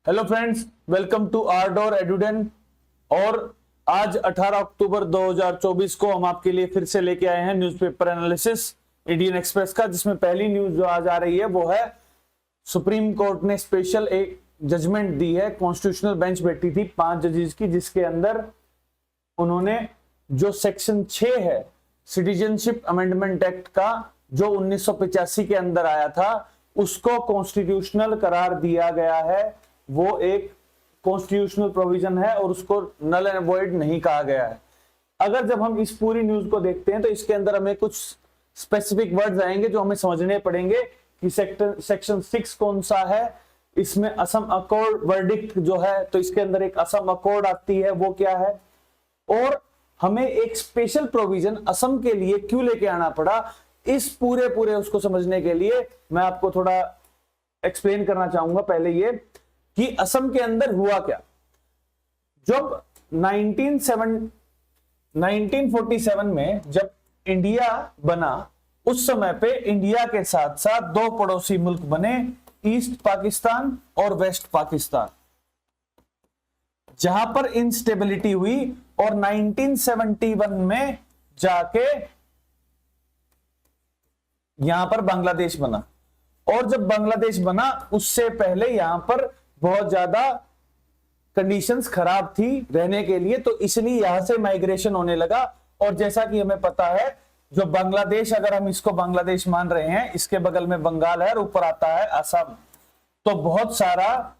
Hello friends, welcome to आरडोर एडुडेन। और आज 18 अक्टूबर 2024 को हम आपके लिए फिर से लेके आए हैं न्यूज़पेपर एनालिसिस इंडियन एक्सप्रेस का, जिसमें पहली न्यूज जो आज आ रही है वो है सुप्रीम कोर्ट ने स्पेशल एक जजमेंट दी है। कॉन्स्टिट्यूशनल बेंच बैठी थी 5 जजेस की, जिसके अंदर उन्होंने जो सेक्शन 6 है सिटीजनशिप अमेंडमेंट एक्ट का, जो 1985 के अंदर आया था, उसको कॉन्स्टिट्यूशनल करार दिया गया है। वो एक कॉन्स्टिट्यूशनल प्रोविजन है और उसको नल एंड वॉइड नहीं कहा गया है। अगर जब हम इस पूरी न्यूज को देखते हैं तो इसके अंदर हमें कुछ स्पेसिफिक वर्ड्स आएंगे जो हमें समझने पड़ेंगे कि सेक्शन 6 कौन सा है। इसमें असम अकॉर्ड वर्डिक्ट जो है, तो इसके अंदर एक असम अकॉर्ड आती है, वो क्या है, और हमें एक स्पेशल प्रोविजन असम के लिए क्यों लेके आना पड़ा। इस पूरे उसको समझने के लिए मैं आपको थोड़ा एक्सप्लेन करना चाहूंगा। पहले ये कि असम के अंदर हुआ क्या। जब 1947 में जब इंडिया बना, उस समय पे इंडिया के साथ साथ दो पड़ोसी मुल्क बने, ईस्ट पाकिस्तान और वेस्ट पाकिस्तान, जहां पर इंस्टेबिलिटी हुई और 1971 में जाके यहां पर बांग्लादेश बना। और जब बांग्लादेश बना उससे पहले यहां पर बहुत ज्यादा कंडीशंस खराब थी रहने के लिए, तो इसलिए यहां से माइग्रेशन होने लगा। और जैसा कि हमें पता है, जो बांग्लादेश, अगर हम इसको बांग्लादेश मान रहे हैं, इसके बगल में बंगाल है और ऊपर आता है असम, तो बहुत सारा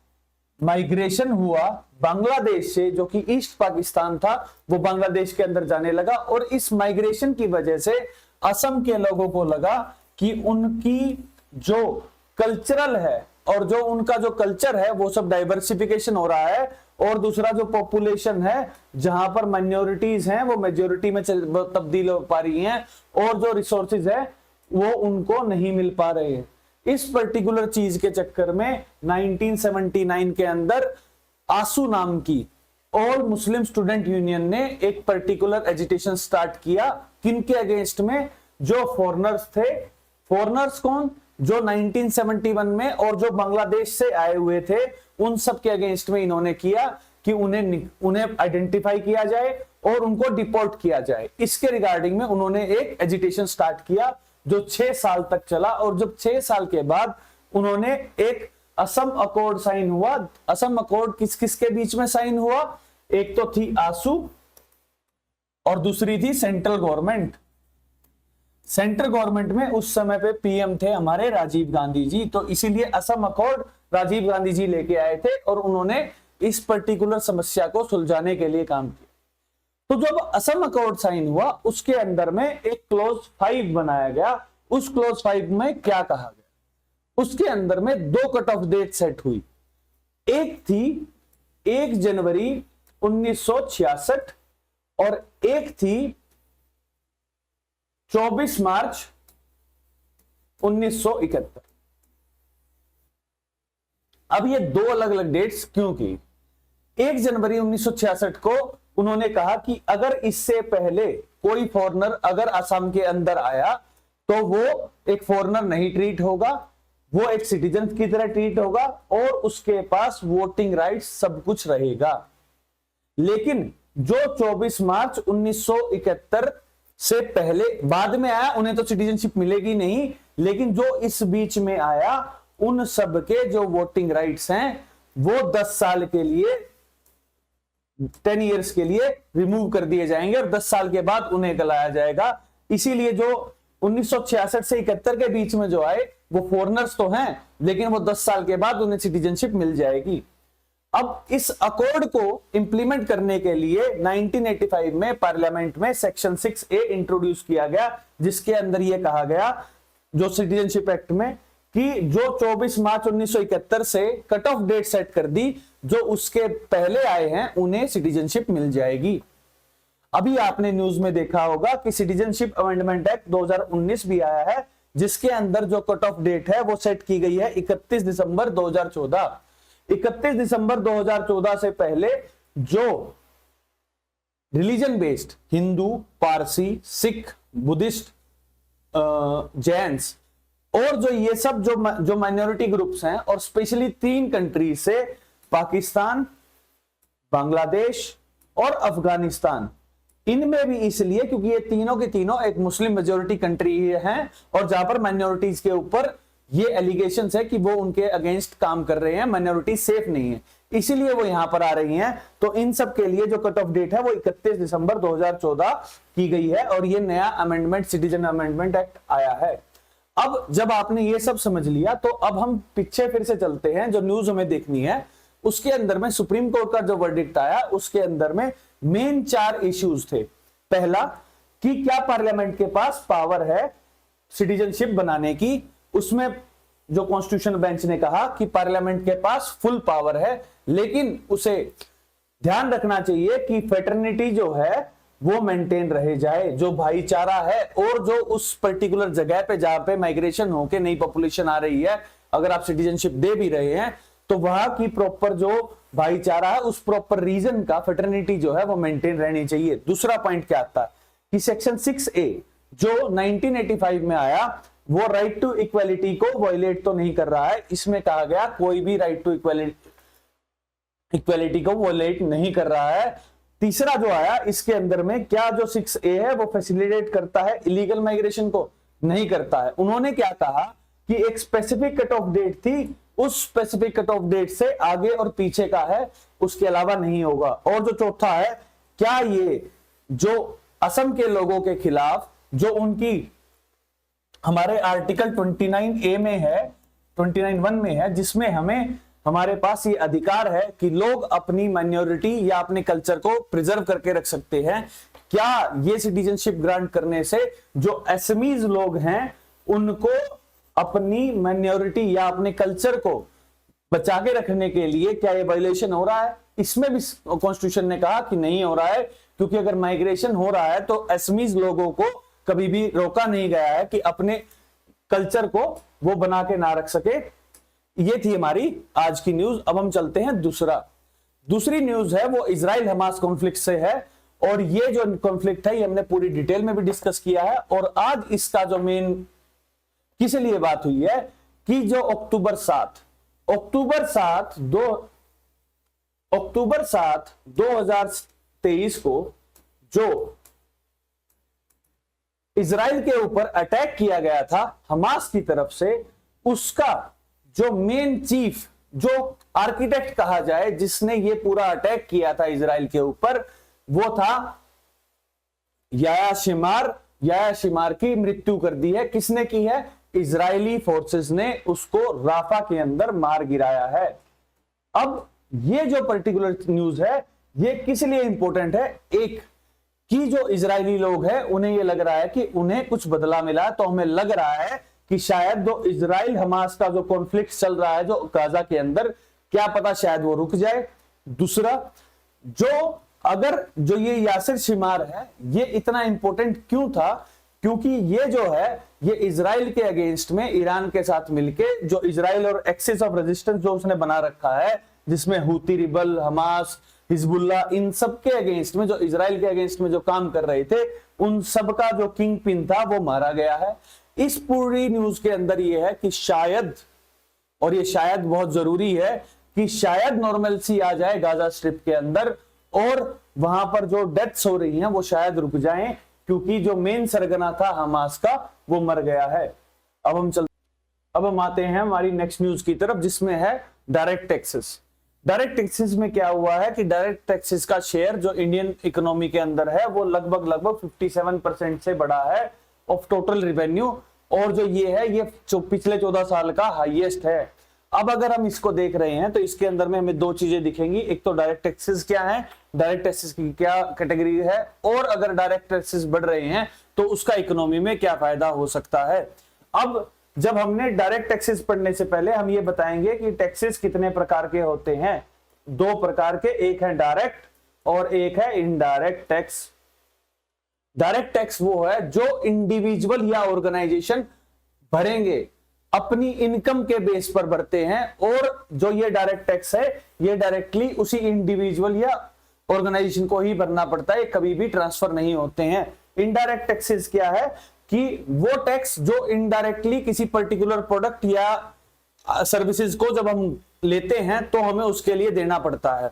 माइग्रेशन हुआ बांग्लादेश से, जो कि ईस्ट पाकिस्तान था, वो बांग्लादेश के अंदर जाने लगा। और इस माइग्रेशन की वजह से असम के लोगों को लगा कि उनकी जो कल्चरल है और जो उनका जो कल्चर है वो सब डाइवर्सिफिकेशन हो रहा है, और दूसरा जो पॉपुलेशन है, जहां पर माइनॉरिटीज हैं वो मेजोरिटी में तब्दील हो पा रही हैं, और जो रिसोर्सेज है वो उनको नहीं मिल पा रहे हैं। इस पर्टिकुलर चीज के चक्कर में 1979 के अंदर आसू नाम की ऑल मुस्लिम स्टूडेंट यूनियन ने एक पर्टिकुलर एजिटेशन स्टार्ट किया। किनके अगेंस्ट में? जो फॉरेनर्स थे। फॉरेनर्स कौन? जो 1971 में और जो बांग्लादेश से आए हुए थे, उन सब के अगेंस्ट में इन्होंने किया कि उन्हें आइडेंटिफाई किया जाए और उनको डिपोर्ट किया जाए। इसके रिगार्डिंग में उन्होंने एक एजिटेशन स्टार्ट किया जो 6 साल तक चला। और जब 6 साल के बाद उन्होंने एक असम अकॉर्ड साइन हुआ। असम अकॉर्ड किस किस के बीच में साइन हुआ? एक तो थी आसू और दूसरी थी सेंट्रल गवर्नमेंट। सेंट्रल गवर्नमेंट में उस समय पे पीएम थे हमारे राजीव गांधी जी, तो इसीलिए असम अकॉर्ड राजीव गांधी जी लेके आए थे और उन्होंने इस पर्टिकुलर समस्या को सुलझाने के लिए काम किया। तो जब असम अकॉर्ड साइन हुआ, उसके अंदर में एक क्लोज 5 बनाया गया। उस क्लोज 5 में क्या कहा गया? उसके अंदर में 2 कट ऑफ डेट सेट हुई। एक थी 1 जनवरी 1966 और एक थी 24 मार्च 1971। अब ये 2 अलग अलग डेट्स क्यों की? 1 जनवरी 1966 को उन्होंने कहा कि अगर इससे पहले कोई फॉरेनर अगर असम के अंदर आया तो वो एक फॉरेनर नहीं ट्रीट होगा, वो एक सिटीजन की तरह ट्रीट होगा और उसके पास वोटिंग राइट्स सब कुछ रहेगा। लेकिन जो 24 मार्च 1971 से पहले बाद में आया, उन्हें तो सिटीजनशिप मिलेगी नहीं, लेकिन जो इस बीच में आया उन सब के जो वोटिंग राइट्स हैं वो 10 साल के लिए, 10 इयर्स के लिए रिमूव कर दिए जाएंगे और 10 साल के बाद उन्हें गलाया जाएगा। इसीलिए जो 1966 से 71 के बीच में जो आए वो फॉरेनर्स तो हैं, लेकिन वो 10 साल के बाद उन्हें सिटीजनशिप मिल जाएगी। अब इस अकॉर्ड को इंप्लीमेंट करने के लिए 1985 में पार्लियामेंट में सेक्शन 6A इंट्रोड्यूस किया गया, जिसके अंदर यह कहा गया, जो सिटीजनशिप एक्ट में, कि जो 24 मार्च 1971 से कट ऑफ डेट सेट कर दी, जो उसके पहले आए हैं उन्हें सिटीजनशिप मिल जाएगी। अभी आपने न्यूज में देखा होगा कि सिटीजनशिप अमेंडमेंट एक्ट 2019 भी आया है, जिसके अंदर जो कट ऑफ डेट है वो सेट की गई है 31 दिसंबर 2014। 31 दिसंबर 2014 से पहले जो religion based Hindu, Parsi, Sikh, Buddhist, Jains और जो ये सब जो माइनॉरिटी ग्रुप्स हैं, और स्पेशली 3 कंट्री से पाकिस्तान, बांग्लादेश और अफगानिस्तान। इनमें भी इसलिए क्योंकि ये तीनों के तीनों एक मुस्लिम मेजोरिटी कंट्री हैं और जहां पर माइनॉरिटीज के ऊपर ये एलिगेशंस है कि वो उनके अगेंस्ट काम कर रहे हैं, माइनॉरिटी सेफ नहीं है, इसीलिए वो यहां पर आ रही हैं। तो इन सब के लिए जो कट ऑफ डेट है वो 31 दिसंबर 2014 की गई है और ये नया अमेंडमेंट, सिटीजन अमेंडमेंट एक्ट आया है। अब जब आपने ये सब समझ लिया तो अब हम पीछे फिर से चलते हैं, जो न्यूज हमें देखनी है उसके अंदर में सुप्रीम कोर्ट का जो वर्डिक्ट आया उसके अंदर में मेन 4 इश्यूज थे। पहला कि क्या पार्लियामेंट के पास पावर है सिटीजनशिप बनाने की, उसमें जो कॉन्स्टिट्यूशन बेंच ने कहा कि पार्लियामेंट के पास फुल पावर है, लेकिन उसे ध्यान रखना चाहिए कि फेटर्निटी जो है वो मेंटेन रहे जाए, जो भाईचारा है और जो उस पर्टिकुलर जगह पे जहां पे माइग्रेशन होके नई पॉपुलेशन आ रही है, अगर आप सिटीजनशिप दे भी रहे हैं तो वहां की प्रॉपर जो भाईचारा है उस प्रॉपर रीजन का फेटर्निटी जो है वो मेंटेन रहनी चाहिए। दूसरा पॉइंट क्या आता है कि सेक्शन 6A जो 1985 में आया वो राइट टू इक्वालिटी को वायलेट तो नहीं कर रहा है। इसमें कहा गया कोई भी राइट टू इक्वालिटी को वायलेट नहीं कर रहा है। तीसरा जो आया इसके अंदर में क्या जो 6A है वो फैसिलिटेट करता है इलीगल माइग्रेशन को, नहीं करता है। उन्होंने क्या कहा कि एक स्पेसिफिक कट ऑफ डेट थी, उस स्पेसिफिक कट ऑफ डेट से आगे और पीछे का है, उसके अलावा नहीं होगा। और जो चौथा है, क्या ये जो असम के लोगों के खिलाफ जो उनकी हमारे आर्टिकल 29A में है, 29(1) में है, जिसमें हमारे पास ये अधिकार है कि लोग अपनी माइनॉरिटी या अपने कल्चर को प्रिजर्व करके रख सकते हैं, क्या ये सिटीजनशिप ग्रांट करने से जो एसमीज लोग हैं उनको अपनी माइनॉरिटी या अपने कल्चर को बचा के रखने के लिए क्या ये वायलेशन हो रहा है? इसमें भी कॉन्स्टिट्यूशन ने कहा कि नहीं हो रहा है, क्योंकि अगर माइग्रेशन हो रहा है तो एसमीज लोगों को कभी भी रोका नहीं गया है कि अपने कल्चर को वो बना के ना रख सके। ये थी हमारी आज की न्यूज। अब हम चलते हैं दूसरी न्यूज है वो इजराइल हमास कॉन्फ्लिक्ट से है और ये जो कॉन्फ्लिक्ट है ये हमने पूरी डिटेल में भी डिस्कस किया है। और आज इसका जो मेन किस लिए बात हुई है कि जो अक्टूबर 7 2023 को जो इजराइल के ऊपर अटैक किया गया था हमास की तरफ से, उसका जो मेन चीफ, जो आर्किटेक्ट कहा जाए जिसने ये पूरा अटैक किया था इजराइल के ऊपर, वो था याया शिमार की मृत्यु कर दी है। किसने की है? इजरायली फोर्सेस ने उसको राफा के अंदर मार गिराया है। अब ये जो पर्टिकुलर न्यूज है ये किस लिए इंपॉर्टेंट है? एक कि जो इजरायली लोग हैं उन्हें ये लग रहा है कि उन्हें कुछ बदला मिला, तो हमें लग रहा है कि शायद जो इजराइल हमास का जो कॉन्फ्लिक्ट चल रहा है जो गाजा के अंदर, क्या पता शायद वो रुक जाए। दूसरा, अगर ये यासिर शिमार है ये इतना इंपॉर्टेंट क्यों था? क्योंकि ये जो है ये इजराइल के अगेंस्ट में ईरान के साथ मिलके जो इजराइल और एक्सिस ऑफ रेजिस्टेंस जो उसने बना रखा है, जिसमें हूती रिबल, हमास, हिजबुल्ला, इन सब के अगेंस्ट में, जो इजराइल के अगेंस्ट में जो काम कर रहे थे, उन सब का जो किंग पिन था वो मारा गया है। इस पूरी न्यूज के अंदर ये है कि शायद, और ये शायद बहुत जरूरी है, कि शायद नॉर्मलसी आ जाए गाजा स्ट्रिप के अंदर और वहां पर जो डेथ्स हो रही हैं वो शायद रुक जाएं, क्योंकि जो मेन सरगना था हमास का वो मर गया है। अब हम आते हैं हमारी नेक्स्ट न्यूज की तरफ, जिसमें है डायरेक्ट टैक्सेस। डायरेक्ट टैक्सेस में क्या हुआ है कि डायरेक्ट टैक्सेस का शेयर जो इंडियन इकोनॉमी के अंदर है वो लगभग 57% से बढ़ा है ऑफ टोटल रिवेन्यू, और जो ये है ये पिछले 14 साल का हाईएस्ट है। अब अगर हम इसको देख रहे हैं तो इसके अंदर में हमें दो चीजें दिखेंगी, एक तो डायरेक्ट टैक्सेस क्या है, डायरेक्ट टैक्सेस की क्या कैटेगरी है, और अगर डायरेक्ट टैक्सेस बढ़ रहे हैं तो उसका इकोनॉमी में क्या फायदा हो सकता है। अब जब हमने डायरेक्ट टैक्सेस पढ़ने से पहले हम ये बताएंगे कि टैक्सेस कितने प्रकार के होते हैं। 2 प्रकार के, एक है डायरेक्ट और एक है इनडायरेक्ट टैक्स। डायरेक्ट टैक्स वो है जो इंडिविजुअल या ऑर्गेनाइजेशन भरेंगे, अपनी इनकम के बेस पर भरते हैं, और जो ये डायरेक्ट टैक्स है ये डायरेक्टली उसी इंडिविजुअल या ऑर्गेनाइजेशन को ही भरना पड़ता है, कभी भी ट्रांसफर नहीं होते हैं। इनडायरेक्ट टैक्सेस क्या है कि वो टैक्स जो इनडायरेक्टली किसी पर्टिकुलर प्रोडक्ट या सर्विसेज को जब हम लेते हैं तो हमें उसके लिए देना पड़ता है।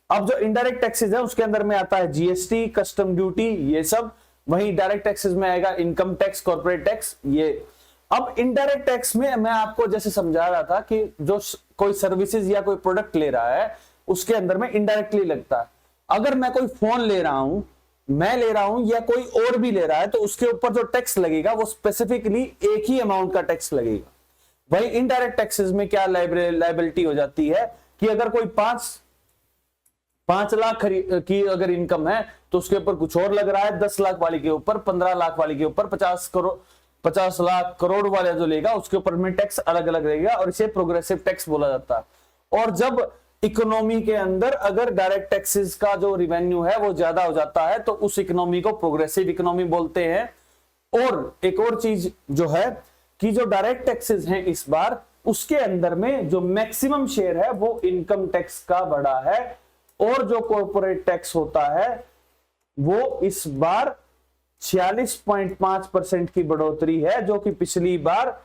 अब जो इनडायरेक्ट टैक्सेस है उसके अंदर में आता है जीएसटी, कस्टम ड्यूटी, ये सब। वहीं डायरेक्ट टैक्सेस में आएगा इनकम टैक्स, कॉर्पोरेट टैक्स, ये। अब इनडायरेक्ट टैक्स में मैं आपको जैसे समझा रहा था कि जो कोई सर्विसेज या कोई प्रोडक्ट ले रहा है उसके अंदर में इनडायरेक्टली लगता है। अगर मैं कोई फोन ले रहा हूं, मैं ले रहा हूं या कोई और भी ले रहा है, तो उसके ऊपर जो टैक्स लगेगा वो स्पेसिफिकली एक ही अमाउंट का टैक्स लगेगा। वही इनडायरेक्ट टैक्सेस में क्या लाइबिलिटी हो जाती है कि अगर कोई 5 लाख की अगर इनकम है तो उसके ऊपर कुछ और लग रहा है, 10 लाख वाली के ऊपर, 15 लाख वाली के ऊपर, 50 लाख करोड़ वाले जो लेगा उसके ऊपर में टैक्स अलग अलग रहेगा, और इसे प्रोग्रेसिव टैक्स बोला जाता है। और जब इकोनॉमी के अंदर अगर डायरेक्ट टैक्सेस का जो रिवेन्यू है वो ज्यादा हो जाता है तो उस इकोनॉमी को प्रोग्रेसिव इकोनॉमी बोलते हैं। और एक और चीज जो है कि जो डायरेक्ट टैक्सेस हैं इस बार, उसके अंदर में जो मैक्सिमम शेयर है वो इनकम टैक्स का बड़ा है, और जो कॉर्पोरेट टैक्स होता है वो इस बार 46.5% की बढ़ोतरी है, जो कि पिछली बार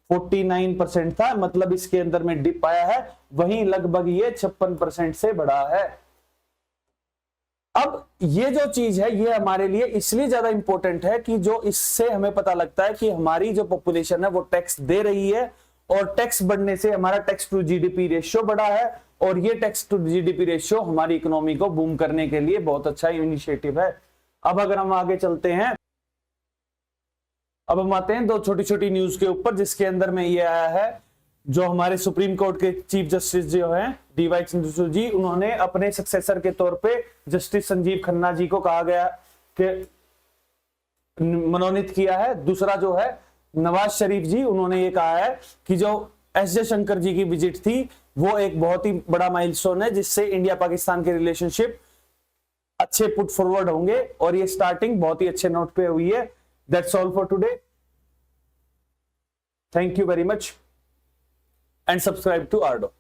49% था, मतलब इसके अंदर में डिप आया है। वहीं लगभग ये 56% से बढ़ा है। अब ये जो चीज है ये हमारे लिए इसलिए ज्यादा इंपॉर्टेंट है कि जो इससे हमें पता लगता है कि हमारी जो पॉपुलेशन है वो टैक्स दे रही है, और टैक्स बढ़ने से हमारा टैक्स टू जीडीपी रेशियो बढ़ा है, और ये टैक्स टू जीडीपी रेशियो हमारी इकोनॉमी को बूम करने के लिए बहुत अच्छा इनिशिएटिव है। अब अगर हम आगे चलते हैं, अब हम आते हैं दो छोटी छोटी न्यूज के ऊपर, जिसके अंदर में ये आया है जो हमारे सुप्रीम कोर्ट के चीफ जस्टिस जो हैं डीवाई चंद्रचूड़ जी, उन्होंने अपने सक्सेसर के तौर पे जस्टिस संजीव खन्ना जी को कहा गया कि मनोनीत किया है। दूसरा जो है नवाज शरीफ जी, उन्होंने ये कहा है कि जो एस जयशंकर जी की विजिट थी वो एक बहुत ही बड़ा माइलस्टोन है, जिससे इंडिया पाकिस्तान के रिलेशनशिप अच्छे पुट फॉरवर्ड होंगे, और ये स्टार्टिंग बहुत ही अच्छे नोट पे हुई है। That's all for today, thank you very much and subscribe to आर्डो।